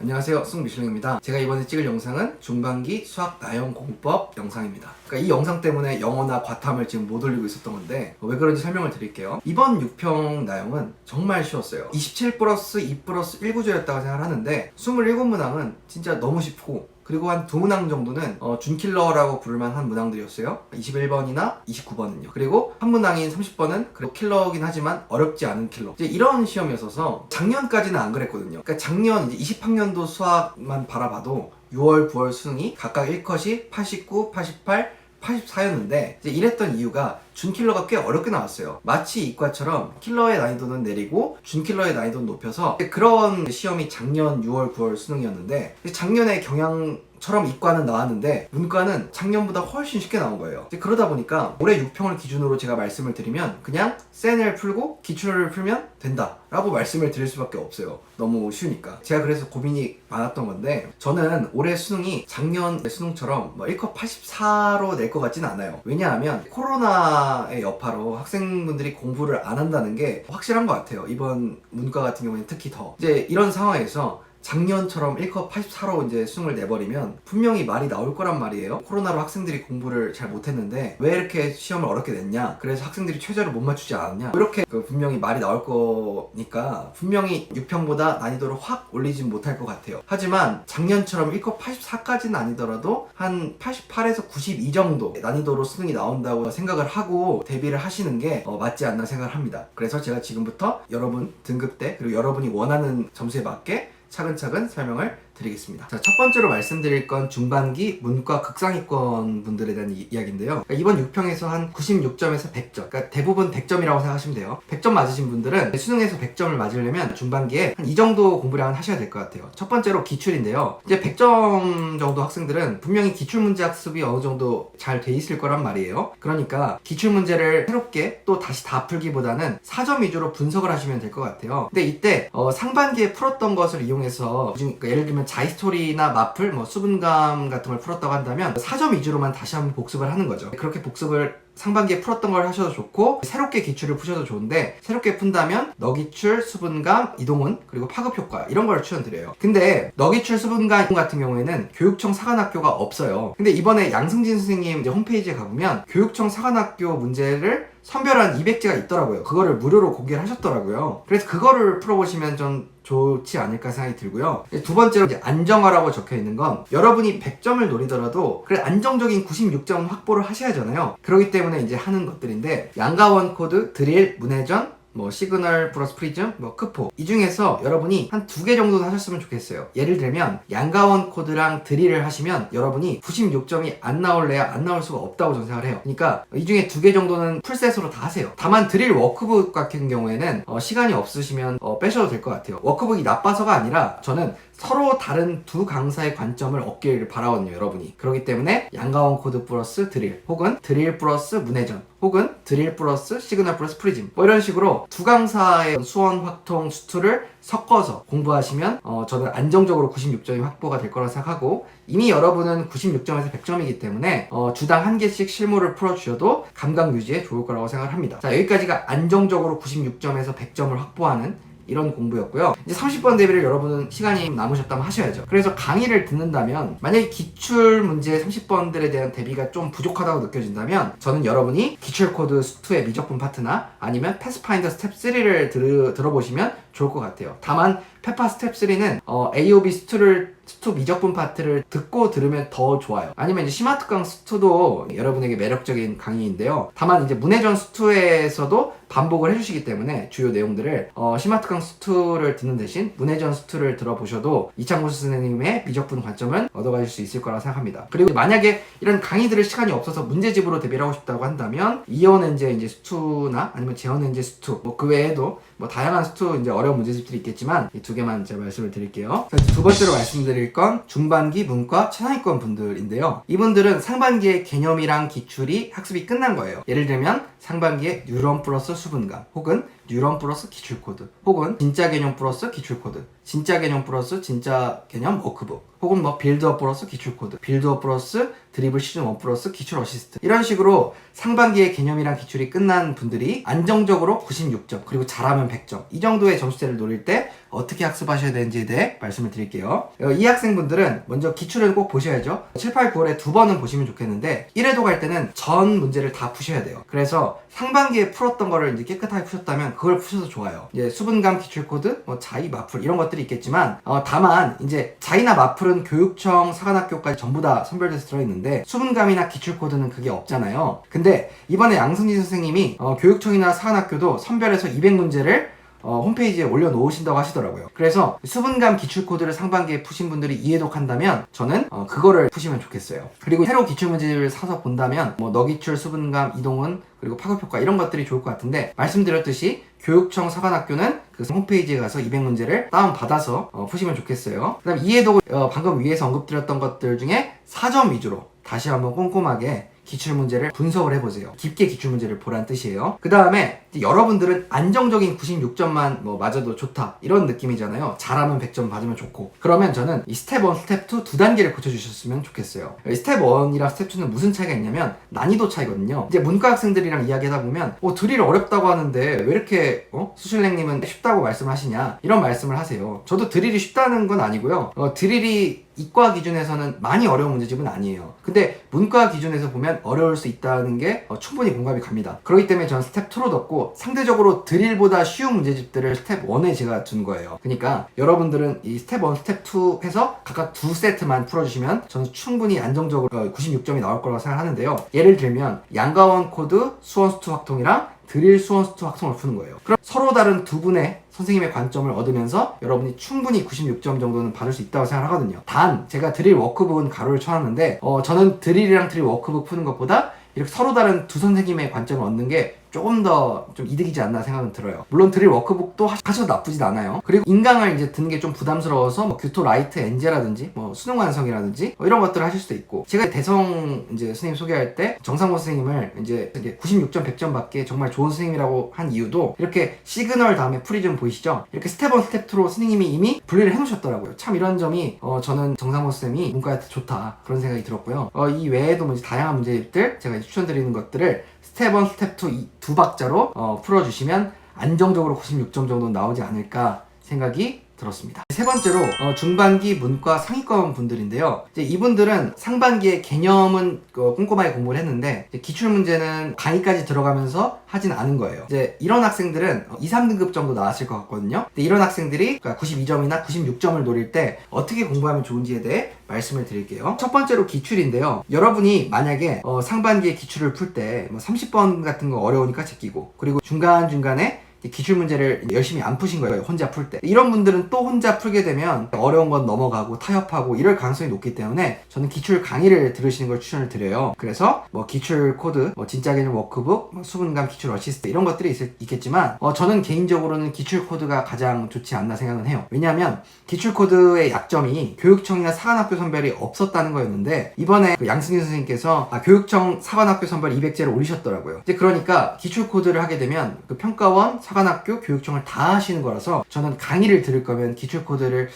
안녕하세요, 승미실링입니다. 제가 이번에 찍을 영상은 중반기 수학 나형 공법 영상입니다. 그러니까 이 영상 때문에 영어나 과탐을 지금 못 올리고 있었던 건데 왜 그런지 설명을 드릴게요. 이번 6평 나형은 정말 쉬웠어요. 27 플러스 2 플러스 1구조였다고 생각을 하는데 27문항은 진짜 너무 쉽고, 그리고 한 2문항 정도는 준킬러라고 부를만한 문항들이었어요. 21번이나 29번은요. 그리고 한 문항인 30번은 그래도 킬러긴 하지만 어렵지 않은 킬러. 이제 이런 시험이었어서 작년까지는 안 그랬거든요. 그러니까 작년 이제 20학년도 수학만 바라봐도 6월, 9월 수능이 각각 1컷이 89, 88, 84였는데 이제 이랬던 이유가 준킬러가 꽤 어렵게 나왔어요. 마치 이과처럼 킬러의 난이도는 내리고 준킬러의 난이도는 높여서 그런 시험이 작년 6월, 9월 수능이었는데 작년에 경향처럼 이과는 나왔는데 문과는 작년보다 훨씬 쉽게 나온 거예요. 그러다 보니까 올해 6평을 기준으로 제가 말씀을 드리면 그냥 센을 풀고 기출을 풀면 된다 라고 말씀을 드릴 수밖에 없어요. 너무 쉬우니까. 제가 그래서 고민이 많았던 건데, 저는 올해 수능이 작년 수능처럼 1컷 84로 낼 것 같지는 않아요. 왜냐하면 코로나의 여파로 학생분들이 공부를 안 한다는 게 확실한 것 같아요. 이번 문과 같은 경우에는 특히 더. 이제 이런 상황에서 작년처럼 1컷 84로 이제 수능을 내버리면 분명히 말이 나올 거란 말이에요. 코로나로 학생들이 공부를 잘 못했는데 왜 이렇게 시험을 어렵게 냈냐, 그래서 학생들이 최저를 못 맞추지 않았냐, 이렇게 분명히 말이 나올 거니까 분명히 6평보다 난이도를 확 올리진 못할 것 같아요. 하지만 작년처럼 1컷 84까지는 아니더라도 한 88에서 92 정도 난이도로 수능이 나온다고 생각을 하고 대비를 하시는 게 맞지 않나 생각을 합니다. 그래서 제가 지금부터 여러분 등급대 그리고 여러분이 원하는 점수에 맞게 차근차근 설명을 드리겠습니다. 자, 첫 번째로 말씀드릴 건 중반기 문과 극상위권 분들에 대한 이야기인데요. 그러니까 이번 6평에서 한 96점에서 100점, 그러니까 대부분 100점이라고 생각하시면 돼요. 100점 맞으신 분들은 수능에서 100점을 맞으려면 중반기에 한 이 정도 공부량은 하셔야 될 것 같아요. 첫 번째로 기출인데요. 이제 100점 정도 학생들은 분명히 기출 문제 학습이 어느 정도 잘 돼 있을 거란 말이에요. 그러니까 기출 문제를 새롭게 또 다시 다 풀기보다는 4점 위주로 분석을 하시면 될 것 같아요. 근데 이때 상반기에 풀었던 것을 이용해서 그러니까 예를 들면 자이스토리나 마플, 수분감 같은 걸 풀었다고 한다면 4점 위주로만 다시 한번 복습을 하는 거죠. 그렇게 복습을 상반기에 풀었던 걸 하셔도 좋고, 새롭게 기출을 푸셔도 좋은데, 새롭게 푼다면 너기출, 수분감, 이동훈, 그리고 파급효과 이런 걸 추천드려요. 근데 너기출, 수분감 같은 경우에는 교육청 사관학교가 없어요. 근데 이번에 양승진 선생님 이제 홈페이지에 가보면 교육청 사관학교 문제를 선별한 200지가 있더라고요. 그거를 무료로 공개를 하셨더라고요. 그래서 그거를 풀어보시면 좀 좋지 않을까 생각이 들고요. 두 번째로 이제 안정화라고 적혀 있는 건, 여러분이 100점을 노리더라도 그래 안정적인 96점 확보를 하셔야 하잖아요. 그렇기 때문에 이제 하는 것들인데, 양가원 코드, 드릴, 문해전, 시그널 플러스 프리즘, 크포, 이 중에서 여러분이 한 2개 정도는 하셨으면 좋겠어요. 예를 들면 양가원 코드랑 드릴을 하시면 여러분이 96점이 안 나올래야 안 나올 수가 없다고 저는 생각을 해요. 그러니까 이 중에 2개 정도는 풀셋으로 다 하세요. 다만 드릴 워크북 같은 경우에는 시간이 없으시면 빼셔도 될 것 같아요. 워크북이 나빠서가 아니라 저는 서로 다른 두 강사의 관점을 얻기를 바라거든요, 여러분이. 그렇기 때문에 양가원 코드 플러스 드릴, 혹은 드릴 플러스 문해전, 혹은 드릴 플러스 시그널 플러스 프리즘, 이런 식으로 두 강사의 수원, 확통, 수투를 섞어서 공부하시면 저는 안정적으로 96점이 확보가 될 거라고 생각하고, 이미 여러분은 96점에서 100점이기 때문에 주당 한 개씩 실무를 풀어주셔도 감각 유지에 좋을 거라고 생각을 합니다. 자, 여기까지가 안정적으로 96점에서 100점을 확보하는 이런 공부였고요. 이제 30번 대비를 여러분은 시간이 남으셨다면 하셔야죠. 그래서 강의를 듣는다면, 만약에 기출 문제 30번들에 대한 대비가 좀 부족하다고 느껴진다면 저는 여러분이 기출 코드 수2의 미적분 파트나 아니면 패스파인더 스텝 3를 들어보시면 좋을 것 같아요. 다만 페파 스텝 3는 AOB 수2 미적분 파트를 듣고 들으면 더 좋아요. 아니면 이제 시마특강 수2도 여러분에게 매력적인 강의인데요. 다만 이제 문해전 수2에서도 반복을 해주시기 때문에 주요 내용들을 시마특강 수2를 듣는 대신 문해전 수2를 들어보셔도 이창구 선생님의 미적분 관점은 얻어가실 수 있을 거라고 생각합니다. 그리고 만약에 이런 강의 들을 시간이 없어서 문제집으로 대비를 하고 싶다고 한다면 이온엔제 이제 수2나 아니면 제온엔제 수2, 그 외에도 다양한 수2 이제 어려운 문제집들이 있겠지만 이 2개만 제가 말씀을 드릴게요. 두 번째로 말씀드릴 건 중반기 문과 최상위권 분들인데요. 이분들은 상반기에 개념이랑 기출이 학습이 끝난 거예요. 예를 들면 상반기에 뉴런 플러스 수분감, 혹은 뉴런 플러스 기출코드, 혹은 진짜 개념 플러스 기출코드, 진짜 개념 플러스 진짜 개념 워크북, 혹은 뭐 빌드업 플러스 기출코드, 빌드업 플러스 드리블 시즌 1 플러스 기출 어시스트, 이런 식으로 상반기에 개념이랑 기출이 끝난 분들이 안정적으로 96점, 그리고 잘하면 100점, 이 정도의 점수대를 노릴 때 어떻게 학습하셔야 되는지에 대해 말씀을 드릴게요. 이 학생분들은 먼저 기출을 꼭 보셔야죠. 7, 8, 9월에 2번은 보시면 좋겠는데 1회도 갈 때는 전 문제를 다 푸셔야 돼요. 그래서 상반기에 풀었던 거를 이제 깨끗하게 푸셨다면 그걸 푸셔도 좋아요. 이제 수분감 기출코드, 뭐 자이, 마풀 이런 것들이 있겠지만 다만 이제 자이나 마풀은 교육청, 사관학교까지 전부 다 선별돼서 들어있는데 수분감이나 기출코드는 그게 없잖아요. 근데 이번에 양승진 선생님이 교육청이나 사관학교도 선별해서 200문제를 홈페이지에 올려놓으신다고 하시더라고요. 그래서 수분감 기출코드를 상반기에 푸신 분들이 이해독한다면 저는 그거를 푸시면 좋겠어요. 그리고 새로 기출문제집을 사서 본다면 뭐 너기출, 수분감, 이동은, 그리고 파급효과 이런 것들이 좋을 것 같은데, 말씀드렸듯이 교육청, 사관학교는 그 홈페이지에 가서 200문제를 다운받아서 푸시면 좋겠어요. 그 다음 이해독을 방금 위에서 언급드렸던 것들 중에 4점 위주로 다시 한번 꼼꼼하게 기출문제를 분석을 해보세요. 깊게 기출문제를 보란 뜻이에요. 그 다음에 여러분들은 안정적인 96점만 맞아도 좋다 이런 느낌이잖아요. 잘하면 100점 받으면 좋고. 그러면 저는 이 스텝 1, 스텝 2 두 단계를 고쳐주셨으면 좋겠어요. 스텝 1이랑 스텝 2는 무슨 차이가 있냐면 난이도 차이거든요. 이제 문과 학생들이랑 이야기하다 보면 드릴 어렵다고 하는데 왜 이렇게 수실랭님은 쉽다고 말씀하시냐 이런 말씀을 하세요. 저도 드릴이 쉽다는 건 아니고요. 드릴이 이과 기준에서는 많이 어려운 문제집은 아니에요. 근데 문과 기준에서 보면 어려울 수 있다는 게 충분히 공감이 갑니다. 그렇기 때문에 저는 스텝 2로 넣고 상대적으로 드릴보다 쉬운 문제집들을 스텝 1에 제가 둔 거예요. 그러니까 여러분들은 이 스텝 1, 스텝 2 해서 각각 2세트만 풀어주시면 저는 충분히 안정적으로 96점이 나올 거라고 생각하는데요. 예를 들면 양가원 코드 수원수투 확통이랑 드릴 수원수투 확통을 푸는 거예요. 그럼 서로 다른 두 분의 선생님의 관점을 얻으면서 여러분이 충분히 96점 정도는 받을 수 있다고 생각하거든요. 단 제가 드릴 워크북은 가로를 쳐놨는데 저는 드릴이랑 드릴 워크북 푸는 것보다 이렇게 서로 다른 두 선생님의 관점을 얻는 게 조금 더 좀 이득이지 않나 생각은 들어요. 물론 드릴 워크북도 하셔도 나쁘진 않아요. 그리고 인강을 이제 듣는 게 좀 부담스러워서 규토 라이트 엔제라든지 수능 완성이라든지 이런 것들을 하실 수도 있고, 제가 대성 이제 선생님 소개할 때 정상모 선생님을 이제 96점 100점 받게 정말 좋은 선생님이라고 한 이유도 이렇게 시그널 다음에 프리즘 보이시죠? 이렇게 스텝 1, 스텝 2로 선생님이 이미 분리를 해놓으셨더라고요. 참 이런 점이 저는 정상모 선생님이 문과한테 좋다 그런 생각이 들었고요. 이 외에도 이제 다양한 문제집들 제가 이제 추천드리는 것들을 스텝 1, 스텝 2 두 박자로 풀어주시면 안정적으로 96점 정도 나오지 않을까 생각이 들었습니다. 세 번째로 중반기 문과 상위권 분들인데요. 이제 이분들은 상반기에 개념은 꼼꼼하게 공부를 했는데 기출 문제는 강의까지 들어가면서 하진 않은 거예요. 이제 이런 학생들은 2, 3등급 정도 나왔을 것 같거든요. 근데 이런 학생들이 92점이나 96점을 노릴 때 어떻게 공부하면 좋은지에 대해 말씀을 드릴게요. 첫 번째로 기출인데요. 여러분이 만약에 상반기에 기출을 풀 때 30번 같은 거 어려우니까 제끼고, 그리고 중간중간에 기출 문제를 열심히 안 푸신 거예요. 혼자 풀 때. 이런 분들은 또 혼자 풀게 되면 어려운 건 넘어가고 타협하고 이럴 가능성이 높기 때문에 저는 기출 강의를 들으시는 걸 추천을 드려요. 그래서 기출 코드, 진짜 개념 워크북, 수분감 기출 어시스트 이런 것들이 있겠지만 저는 개인적으로는 기출 코드가 가장 좋지 않나 생각은 해요. 왜냐하면 기출 코드의 약점이 교육청이나 사관학교 선별이 없었다는 거였는데 이번에 양승진 선생님께서 교육청 사관학교 선별 200제를 올리셨더라고요. 이제 그러니까 기출 코드를 하게 되면 평가원, 사관학교, 교육청을 다 하시는 거라서 저는 강의를 들을 거면 기출 코드를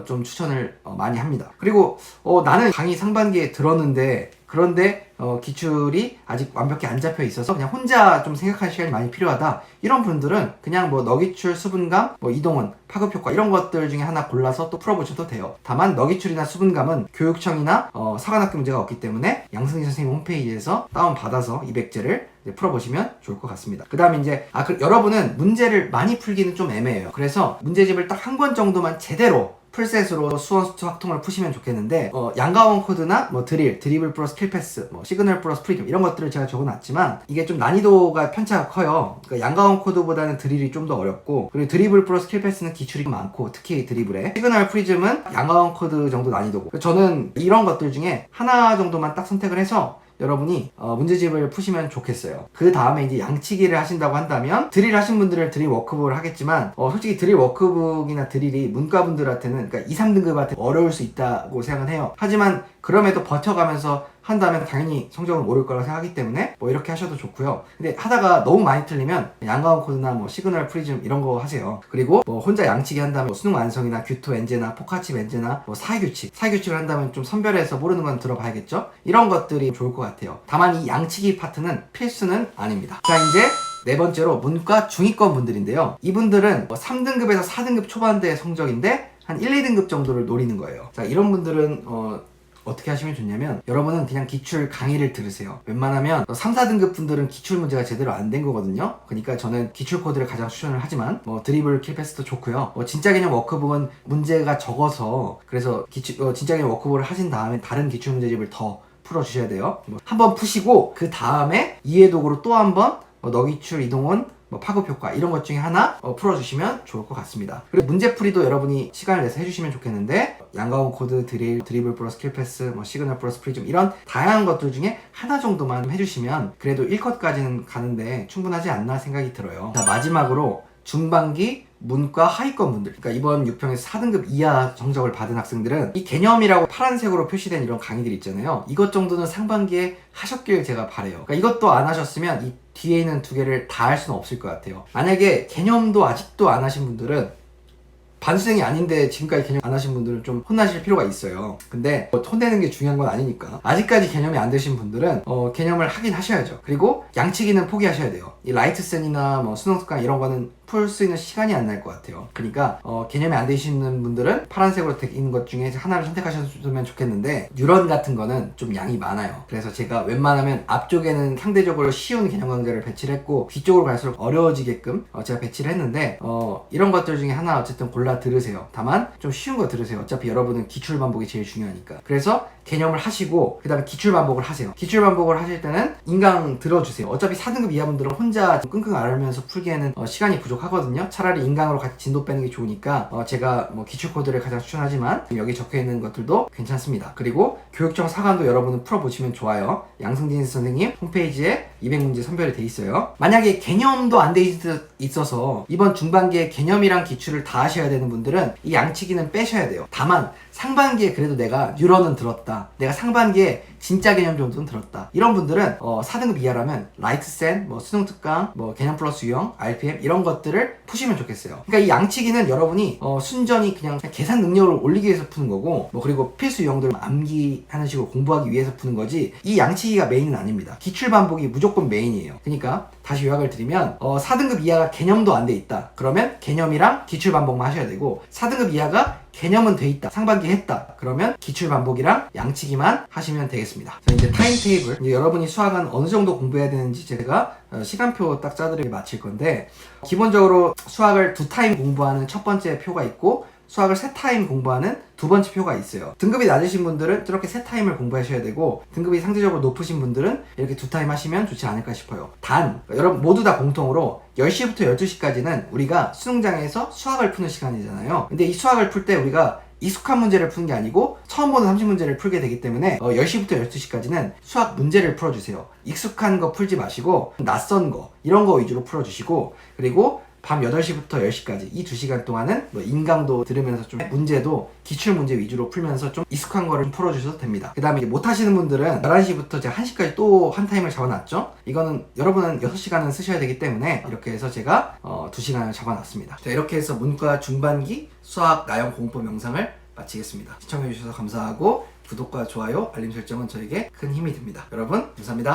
좀 추천을 많이 합니다. 그리고 나는 강의 상반기에 들었는데 그런데 기출이 아직 완벽히 안 잡혀 있어서 그냥 혼자 좀 생각할 시간이 많이 필요하다, 이런 분들은 그냥 너기출, 수분감, 이동은, 파급효과 이런 것들 중에 하나 골라서 또 풀어보셔도 돼요. 다만 너기출이나 수분감은 교육청이나 사관학교 문제가 없기 때문에 양승진 선생님 홈페이지에서 다운받아서 200제를 풀어보시면 좋을 것 같습니다. 그 다음에 이제 여러분은 문제를 많이 풀기는 좀 애매해요. 그래서 문제집을 딱 한 권 정도만 제대로 풀셋으로 수원수투 확통을 푸시면 좋겠는데 양가원 코드나 드리블 플러스 킬패스, 시그널 플러스 프리즘 이런 것들을 제가 적어놨지만 이게 좀 난이도가 편차가 커요. 그러니까 양가원 코드보다는 드릴이 좀 더 어렵고, 그리고 드리블 플러스 킬패스는 기출이 많고 특히 드리블에, 시그널 프리즘은 양가원 코드 정도 난이도고, 저는 이런 것들 중에 하나 정도만 딱 선택을 해서 여러분이 문제집을 푸시면 좋겠어요. 그 다음에 이제 양치기를 하신다고 한다면 드릴 하신 분들은 드릴 워크북을 하겠지만 솔직히 드릴 워크북이나 드릴이 문과분들한테는 그러니까 2, 3등급한테 어려울 수 있다고 생각은 해요. 하지만 그럼에도 버텨가면서 한다면 당연히 성적은 오를 거라고 생각하기 때문에 뭐 이렇게 하셔도 좋고요. 근데 하다가 너무 많이 틀리면 양가운 코드나 뭐 시그널 프리즘 이런 거 하세요. 그리고 뭐 혼자 양치기 한다면 뭐 수능 완성이나 규토 엔제나 포카칩 엔제나 뭐 사회규칙을 한다면 좀 선별해서 모르는 건 들어봐야겠죠? 이런 것들이 좋을 것 같아요. 다만 이 양치기 파트는 필수는 아닙니다. 자, 이제 네 번째로 문과 중위권 분들인데요. 이분들은 뭐 3등급에서 4등급 초반대의 성적인데 한 1, 2등급 정도를 노리는 거예요. 자, 이런 분들은 어떻게 하시면 좋냐면 여러분은 그냥 기출 강의를 들으세요. 웬만하면 3, 4등급 분들은 기출 문제가 제대로 안 된 거거든요. 그러니까 저는 기출 코드를 가장 추천을 하지만 뭐 드리블 킬패스도 좋고요. 진짜 개념 워크북은 문제가 적어서 그래서 진짜 개념 워크북을 하신 다음에 다른 기출 문제집을 더 풀어주셔야 돼요. 한번 푸시고 그 다음에 이해도구로 또 한번 너기출, 이동원, 파급 효과 이런 것 중에 하나 풀어주시면 좋을 것 같습니다. 그리고 문제풀이도 여러분이 시간을 내서 해주시면 좋겠는데 양가운 코드, 드리블 플러스 킬패스, 시그널 플러스 프리즘 이런 다양한 것들 중에 하나 정도만 해주시면 그래도 1컷까지는 가는데 충분하지 않나 생각이 들어요. 자, 마지막으로 중반기 문과 하위권 분들, 그러니까 이번 6평에서 4등급 이하 성적을 받은 학생들은 이 개념이라고 파란색으로 표시된 이런 강의들 있잖아요. 이것 정도는 상반기에 하셨길 제가 바래요. 그러니까 이것도 안 하셨으면 이 뒤에 있는 두 개를 다 할 수는 없을 것 같아요. 만약에 개념도 아직도 안 하신 분들은 반수생이 아닌데 지금까지 개념 안 하신 분들은 좀 혼나실 필요가 있어요. 근데 혼내는 게 중요한 건 아니니까 아직까지 개념이 안 되신 분들은 개념을 하긴 하셔야죠. 그리고 양치기는 포기하셔야 돼요. 이 라이트센이나 수능 특강 이런 거는 풀 수 있는 시간이 안 날 것 같아요. 그러니까 개념이 안 되시는 분들은 파란색으로 돼 있는 것 중에 하나를 선택하셨으면 좋겠는데 뉴런 같은 거는 좀 양이 많아요. 그래서 제가 웬만하면 앞쪽에는 상대적으로 쉬운 개념 강좌를 배치를 했고 뒤쪽으로 갈수록 어려워지게끔 제가 배치를 했는데 이런 것들 중에 하나 어쨌든 골라 들으세요. 다만 좀 쉬운 거 들으세요. 어차피 여러분은 기출 반복이 제일 중요하니까. 그래서 개념을 하시고 그 다음에 기출 반복을 하세요. 기출 반복을 하실 때는 인강 들어주세요. 어차피 4등급 이하분들은 혼자 끙끙 앓으면서 풀기에는 시간이 부족하거든요. 차라리 인강으로 같이 진도 빼는 게 좋으니까 제가 기출 코드를 가장 추천하지만 여기 적혀있는 것들도 괜찮습니다. 그리고 교육청 사관도 여러분은 풀어보시면 좋아요. 양승진 선생님 홈페이지에 200문제 선별이 돼 있어요. 만약에 개념도 안 돼 있어서 이번 중반기에 개념이랑 기출을 다 하셔야 되는 분들은 이 양치기는 빼셔야 돼요. 다만 상반기에 그래도 내가 뉴런은 들었다. 내가 상반기에 진짜 개념 정도는 들었다. 이런 분들은 4등급 이하라면 라이트센, 수능 특강, 개념 플러스 유형, RPM 이런 것들을 푸시면 좋겠어요. 그러니까 이 양치기는 여러분이 순전히 그냥 계산 능력을 올리기 위해서 푸는 거고 그리고 필수 유형들을 암기하는 식으로 공부하기 위해서 푸는 거지 이 양치기가 메인은 아닙니다. 기출 반복이 무조건 메인이에요. 그러니까 다시 요약을 드리면 4등급 이하가 개념도 안 돼 있다. 그러면 개념이랑 기출 반복만 하셔야 되고 4등급 이하가 개념은 돼 있다. 상반기 했다. 그러면 기출 반복이랑 양치기만 하시면 되겠습니다. 자, 이제 타임테이블. 이제 여러분이 수학은 어느 정도 공부해야 되는지 제가 시간표 딱 짜드리게 마칠 건데 기본적으로 수학을 2타임 공부하는 첫 번째 표가 있고 수학을 3타임 공부하는 두 번째 표가 있어요. 등급이 낮으신 분들은 이렇게 3타임을 공부하셔야 되고 등급이 상대적으로 높으신 분들은 이렇게 2타임 하시면 좋지 않을까 싶어요. 단 여러분 모두 다 공통으로 10시부터 12시까지는 우리가 수능장에서 수학을 푸는 시간이잖아요. 근데 이 수학을 풀 때 우리가 익숙한 문제를 푸는 게 아니고 처음 보는 30문제를 풀게 되기 때문에 10시부터 12시까지는 수학 문제를 풀어주세요. 익숙한 거 풀지 마시고 낯선 거 이런 거 위주로 풀어주시고 그리고 밤 8시부터 10시까지 이 2시간 동안은 인강도 들으면서 좀 문제도 기출문제 위주로 풀면서 좀 익숙한 거를 풀어주셔도 됩니다. 그 다음에 못하시는 분들은 11시부터 제가 1시까지 또 한 타임을 잡아놨죠. 이거는 여러분은 6시간은 쓰셔야 되기 때문에 이렇게 해서 제가 2시간을 잡아놨습니다. 자, 이렇게 해서 문과 중반기 수학 나형 공법 영상을 마치겠습니다. 시청해주셔서 감사하고 구독과 좋아요, 알림 설정은 저에게 큰 힘이 됩니다. 여러분 감사합니다.